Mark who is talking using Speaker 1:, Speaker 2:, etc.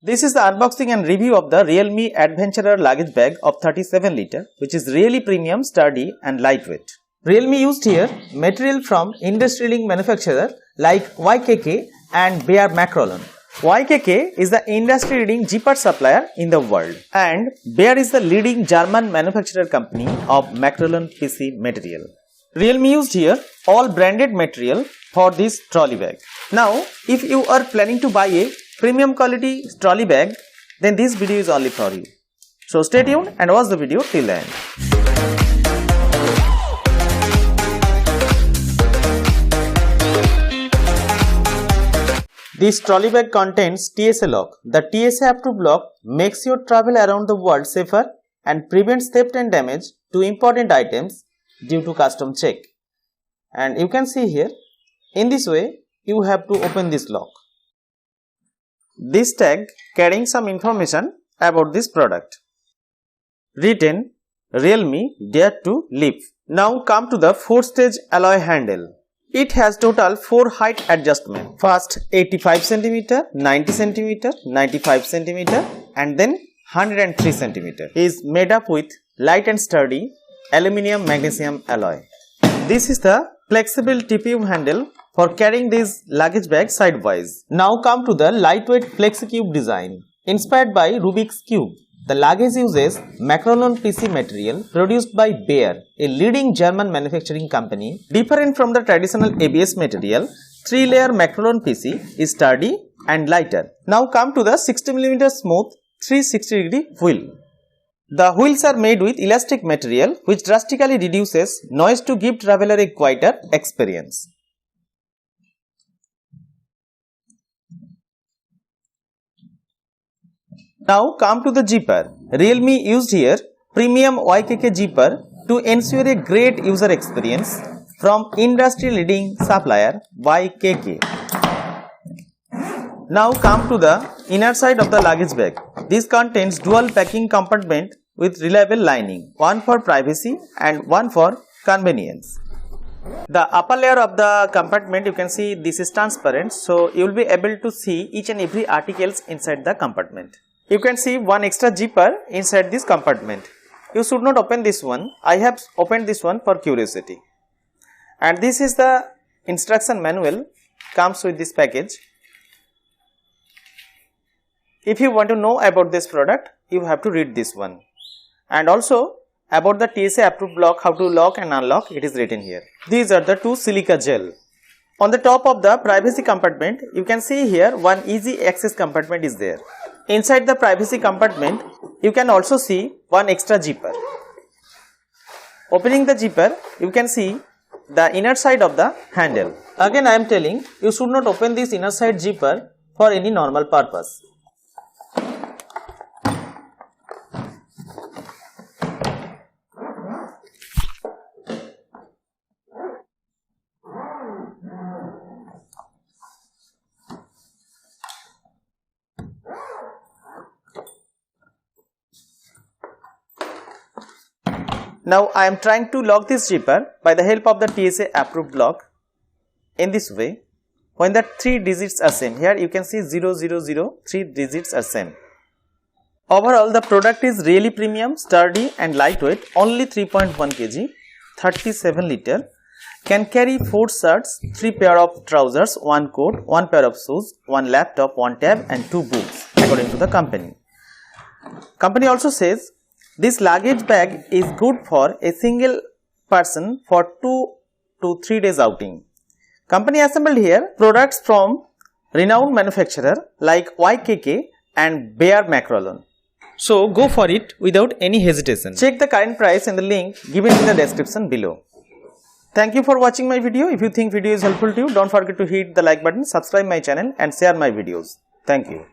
Speaker 1: This is the unboxing and review of the Realme Adventurer Luggage Bag of 37 liter, which is really premium, sturdy and lightweight. Realme used here material from industry-leading manufacturer like YKK and Bear Macrolon. YKK is the industry-leading zipper supplier in the world, and Bear is the leading German manufacturer company of Macrolon PC material. Realme used here all branded material for this trolley bag. Now, if you are planning to buy a premium quality trolley bag, then this video is only for you. So stay tuned and watch the video till the end. This trolley bag contains TSA Lock. The TSA-approved lock makes your travel around the world safer and prevents theft and damage to important items due to custom check. And you can see here, in this way, you have to open this lock. This tag carrying some information about this product. Written, Realme Dare to Live. Now come to the 4-stage alloy handle. It has total 4 height adjustment. First 85 cm, 90 cm, 95 cm and then 103 cm. Is made up with light and sturdy aluminium magnesium alloy. This is the flexible TPU handle for carrying this luggage bag sidewise. Now come to the lightweight flexi cube design. Inspired by Rubik's Cube, the luggage uses Macrolon PC material produced by Bear, a leading German manufacturing company. Different from the traditional ABS material, 3-layer Macrolon PC is sturdy and lighter. Now come to the 60 mm smooth 360-degree wheel. The wheels are made with elastic material which drastically reduces noise to give traveler a quieter experience. Now come to the zipper. Realme used here premium YKK zipper to ensure a great user experience from industry leading supplier YKK. Now come to the inner side of the luggage bag. This contains dual packing compartment with reliable lining, one for privacy and one for convenience. The upper layer of the compartment, you can see this is transparent, so you will be able to see each and every articles inside the compartment. You can see one extra zipper inside this compartment. You should not open this one. I have opened this one for curiosity. And this is the instruction manual, comes with this package. If you want to know about this product, you have to read this one. And also about the TSA-approved lock, how to lock and unlock, it is written here. These are the 2 silica gel. On the top of the privacy compartment, you can see here one easy access compartment is there. Inside the privacy compartment, you can also see one extra zipper. Opening the zipper, you can see the inner side of the handle. Again I am telling, you should not open this inner side zipper for any normal purpose. Now I am trying to lock this zipper by the help of the TSA-approved lock in this way. When the 3 digits are same, here you can see 000, 3 digits are same. Overall the product is really premium, sturdy and lightweight, only 3.1 kg, 37 liter, can carry 4 shirts, 3 pair of trousers, 1 coat, 1 pair of shoes, 1 laptop, 1 tab and 2 books according to the company. Company also says this luggage bag is good for a single person for 2 to 3 days outing. Company assembled here products from renowned manufacturer like YKK and Bear Macrolon. So go for it without any hesitation. Check the current price in the link given in the description below. Thank you for watching my video. If you think video is helpful to you, don't forget to hit the like button, subscribe my channel and share my videos. Thank you.